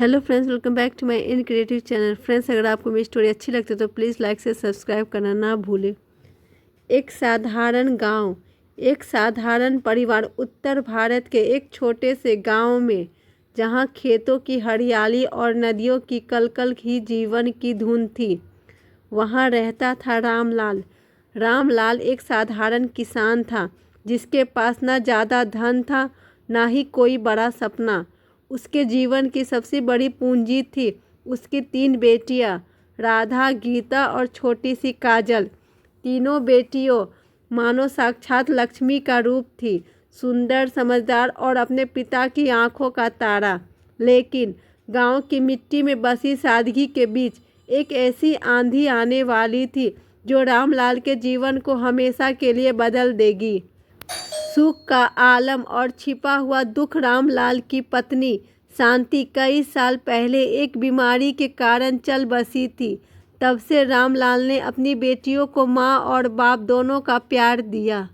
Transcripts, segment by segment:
Hello friends, welcome back to my in creative channel. Friends, अगर आपको मेरी story अच्छी लगती है तो प्लीज़ लाइक से सब्सक्राइब करना ना भूलें। एक साधारण गांव, एक साधारण परिवार उत्तर भारत के एक छोटे से गांव में, जहां खेतों की हरियाली और नदियों की कलकल ही जीवन की धुन थी, वहां रहता था रामलाल। रामलाल एक साधारण किसान था, जिसके पास ना ज़्यादा धन था, ना ही कोई बड़ा सपना। उसके जीवन की सबसे बड़ी पूंजी थी उसकी 3 बेटियां, राधा, गीता और छोटी सी काजल। तीनों बेटियों मानो साक्षात लक्ष्मी का रूप थी, सुंदर, समझदार और अपने पिता की आंखों का तारा। लेकिन गांव की मिट्टी में बसी सादगी के बीच एक ऐसी आंधी आने वाली थी जो रामलाल के जीवन को हमेशा के लिए बदल देगी। सुख का आलम और छिपा हुआ दुख। रामलाल की पत्नी शांति कई साल पहले एक बीमारी के कारण चल बसी थी। तब से रामलाल ने अपनी बेटियों को माँ और बाप दोनों का प्यार दिया।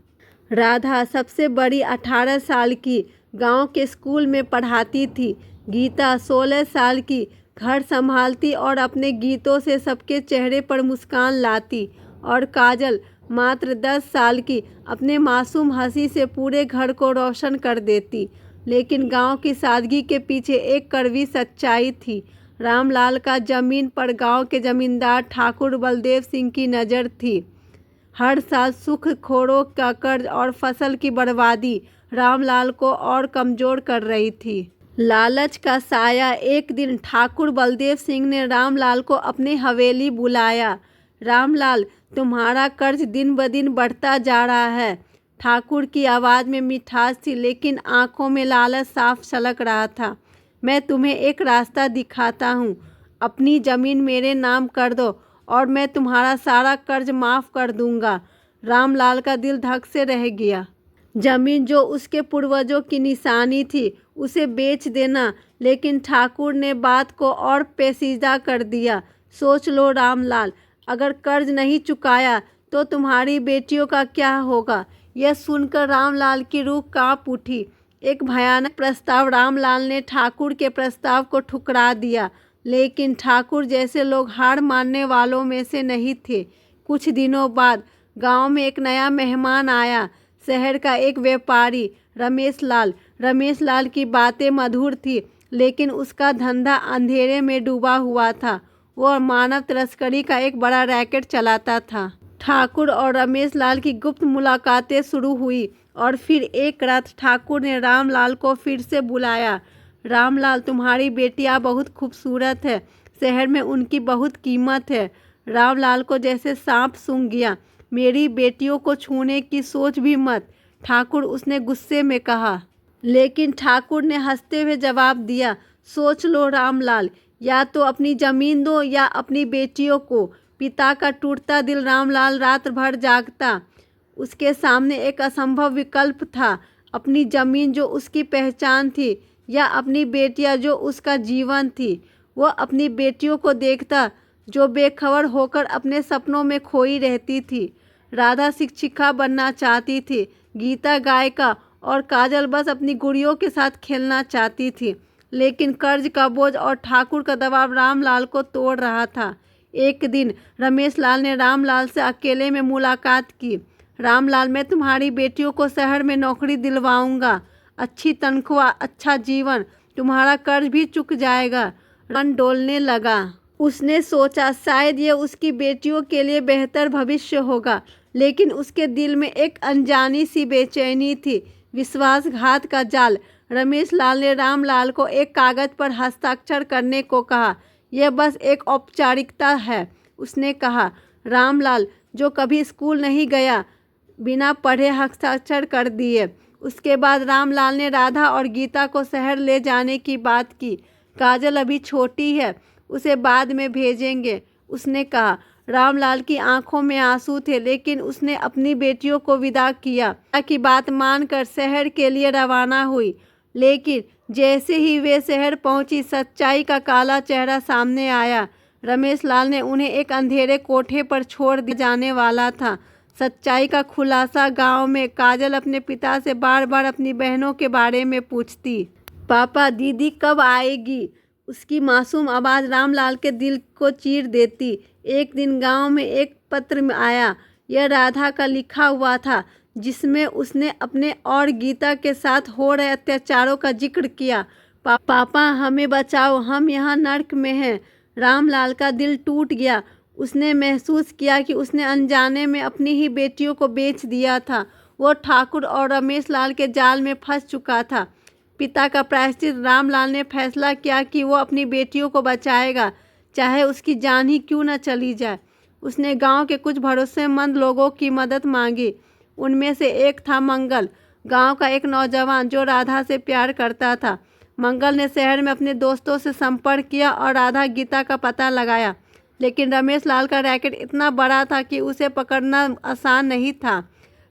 राधा सबसे बड़ी 18 साल की, गांव के स्कूल में पढ़ाती थी। गीता 16 साल की, घर संभालती और अपने गीतों से सबके चेहरे पर मुस्कान लाती। और काजल मात्र 10 साल की, अपने मासूम हंसी से पूरे घर को रोशन कर देती। लेकिन गांव की सादगी के पीछे एक कड़वी सच्चाई थी। रामलाल का जमीन पर गांव के जमींदार ठाकुर बलदेव सिंह की नज़र थी। हर साल सूखखोरों का कर्ज और फसल की बर्बादी रामलाल को और कमज़ोर कर रही थी। लालच का साया। एक दिन ठाकुर बलदेव सिंह ने रामलाल को अपने हवेली बुलाया। रामलाल, तुम्हारा कर्ज दिन ब दिन बढ़ता जा रहा है। ठाकुर की आवाज़ में मिठास थी, लेकिन आंखों में लालच साफ झलक रहा था। मैं तुम्हें एक रास्ता दिखाता हूँ। अपनी ज़मीन मेरे नाम कर दो और मैं तुम्हारा सारा कर्ज माफ़ कर दूंगा। रामलाल का दिल धक से रह गया। जमीन जो उसके पूर्वजों की निशानी थी, उसे बेच देना। लेकिन ठाकुर ने बात को और पेचीदा कर दिया। सोच लो रामलाल, अगर कर्ज नहीं चुकाया तो तुम्हारी बेटियों का क्या होगा? यह सुनकर रामलाल की रूह कांप उठी। एक भयानक प्रस्ताव। रामलाल ने ठाकुर के प्रस्ताव को ठुकरा दिया, लेकिन ठाकुर जैसे लोग हार मानने वालों में से नहीं थे। कुछ दिनों बाद गांव में एक नया मेहमान आया। शहर का एक व्यापारी, रमेश लाल। रमेश लाल की बातें मधुर थी, लेकिन उसका धंधा अंधेरे में डूबा हुआ था। वह मानव तस्करी का एक बड़ा रैकेट चलाता था। ठाकुर और रमेश लाल की गुप्त मुलाकातें शुरू हुई और फिर एक रात ठाकुर ने रामलाल को फिर से बुलाया। रामलाल, तुम्हारी बेटियां बहुत खूबसूरत है। शहर में उनकी बहुत कीमत है। रामलाल को जैसे सांप सूंघ गया। मेरी बेटियों को छूने की सोच भी मत, ठाकुर उसने गुस्से में कहा। लेकिन ठाकुर ने हंसते हुए जवाब दिया, सोच लो रामलाल, या तो अपनी ज़मीन दो या अपनी बेटियों को। पिता का टूटता दिल। रामलाल रात भर जागता। उसके सामने एक असंभव विकल्प था, अपनी ज़मीन जो उसकी पहचान थी, या अपनी बेटियां जो उसका जीवन थी। वह अपनी बेटियों को देखता जो बेखबर होकर अपने सपनों में खोई रहती थी। राधा शिक्षिका बनना चाहती थी, गीता गायिका और काजल बस अपनी गुड़ियों के साथ खेलना चाहती थी। लेकिन कर्ज का बोझ और ठाकुर का दबाव रामलाल को तोड़ रहा था। एक दिन रमेश लाल ने रामलाल से अकेले में मुलाकात की। रामलाल, मैं तुम्हारी बेटियों को शहर में नौकरी दिलवाऊंगा। अच्छी तनख्वाह, अच्छा जीवन, तुम्हारा कर्ज भी चुक जाएगा। मन डोलने लगा। उसने सोचा शायद ये उसकी बेटियों के लिए बेहतर भविष्य होगा। लेकिन उसके दिल में एक अनजानी सी बेचैनी थी, विश्वासघात का जाल। रमेश लाल ने रामलाल को एक कागज़ पर हस्ताक्षर करने को कहा। यह बस एक औपचारिकता है, उसने कहा। रामलाल, जो कभी स्कूल नहीं गया, बिना पढ़े हस्ताक्षर कर दिए। उसके बाद रामलाल ने राधा और गीता को शहर ले जाने की बात की। काजल अभी छोटी है, उसे बाद में भेजेंगे, उसने कहा। रामलाल की आंखों में आंसू थे, लेकिन उसने अपनी बेटियों को विदा किया। की बात मानकर शहर के लिए रवाना हुई। लेकिन जैसे ही वे शहर पहुंची, सच्चाई का काला चेहरा सामने आया। रमेश लाल ने उन्हें एक अंधेरे कोठे पर छोड़ दिया जाने वाला था। सच्चाई का खुलासा। गांव में काजल अपने पिता से बार बार अपनी बहनों के बारे में पूछती। पापा, दीदी कब आएगी? उसकी मासूम आवाज़ रामलाल के दिल को चीर देती। एक दिन गांव में एक पत्र आया। यह राधा का लिखा हुआ था, जिसमें उसने अपने और गीता के साथ हो रहे अत्याचारों का जिक्र किया। पापा हमें बचाओ, हम यहाँ नर्क में हैं। रामलाल का दिल टूट गया। उसने महसूस किया कि उसने अनजाने में अपनी ही बेटियों को बेच दिया था। वो ठाकुर और रमेश लाल के जाल में फंस चुका था। पिता का प्रायश्चित रामलाल ने फैसला किया कि वो अपनी बेटियों को बचाएगा, चाहे उसकी जान ही क्यों न चली जाए। उसने गांव के कुछ भरोसेमंद लोगों की मदद मांगी। उनमें से एक था मंगल, गांव का एक नौजवान जो राधा से प्यार करता था। मंगल ने शहर में अपने दोस्तों से संपर्क किया और राधा गीता का पता लगाया, लेकिन रमेश लाल का रैकेट इतना बड़ा था कि उसे पकड़ना आसान नहीं था।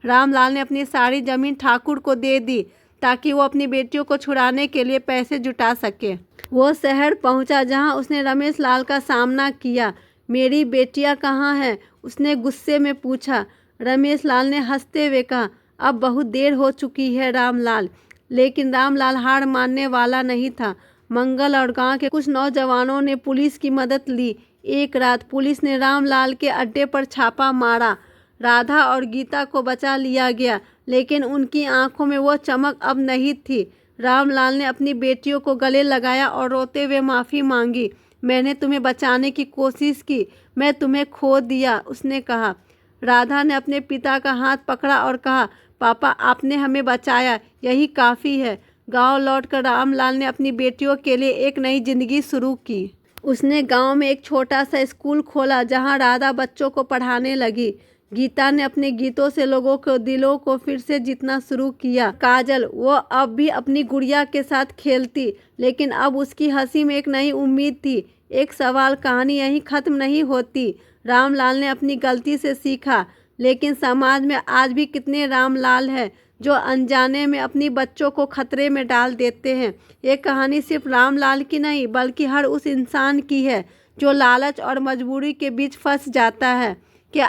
रामलाल ने अपनी सारी ज़मीन ठाकुर को दे दी ताकि वो अपनी बेटियों को छुड़ाने के लिए पैसे जुटा सके। वो शहर पहुंचा, जहां उसने रमेश लाल का सामना किया। मेरी बेटियां कहाँ हैं? उसने गुस्से में पूछा। रमेश लाल ने हंसते हुए कहा, अब बहुत देर हो चुकी है रामलाल। लेकिन रामलाल हार मानने वाला नहीं था। मंगल और गांव के कुछ नौजवानों ने पुलिस की मदद ली। एक रात पुलिस ने रामलाल के अड्डे पर छापा मारा। राधा और गीता को बचा लिया गया, लेकिन उनकी आंखों में वो चमक अब नहीं थी। रामलाल ने अपनी बेटियों को गले लगाया और रोते हुए माफ़ी मांगी। मैंने तुम्हें बचाने की कोशिश की, मैं तुम्हें खो दिया, उसने कहा। राधा ने अपने पिता का हाथ पकड़ा और कहा, पापा आपने हमें बचाया, यही काफ़ी है। गांव लौटकर रामलाल ने अपनी बेटियों के लिए एक नई जिंदगी शुरू की। उसने गांव में एक छोटा सा स्कूल खोला, जहां राधा बच्चों को पढ़ाने लगी। गीता ने अपने गीतों से लोगों के दिलों को फिर से जीतना शुरू किया। काजल, वो अब भी अपनी गुड़िया के साथ खेलती, लेकिन अब उसकी हंसी में एक नई उम्मीद थी। एक सवाल, कहानी यहीं ख़त्म नहीं होती। रामलाल ने अपनी गलती से सीखा, लेकिन समाज में आज भी कितने रामलाल हैं जो अनजाने में अपनी बच्चों को खतरे में डाल देते हैं। ये कहानी सिर्फ रामलाल की नहीं, बल्कि हर उस इंसान की है जो लालच और मजबूरी के बीच फंस जाता है। क्या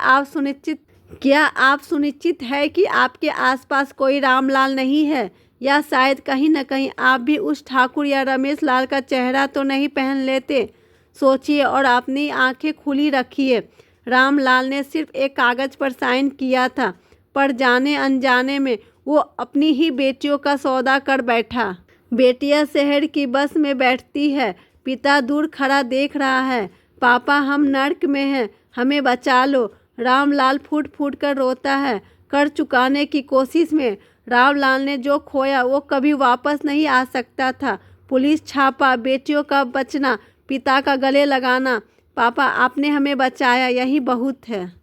आप सुनिश्चित है कि आपके आसपास कोई रामलाल नहीं है? या शायद कहीं न कहीं आप भी उस ठाकुर या रमेश लाल का चेहरा तो नहीं पहन लेते? सोचिए और अपनी आंखें खुली रखिए। रामलाल ने सिर्फ एक कागज़ पर साइन किया था, पर जाने अनजाने में वो अपनी ही बेटियों का सौदा कर बैठा। बेटियां शहर की बस में बैठती है, पिता दूर खड़ा देख रहा है। पापा हम नर्क में हैं, हमें बचा लो। रामलाल फूट फूट कर रोता है। कर चुकाने की कोशिश में रामलाल ने जो खोया वो कभी वापस नहीं आ सकता था। पुलिस छापा, बेटियों का बचना, पिता का गले लगाना। पापा आपने हमें बचाया, यही बहुत है।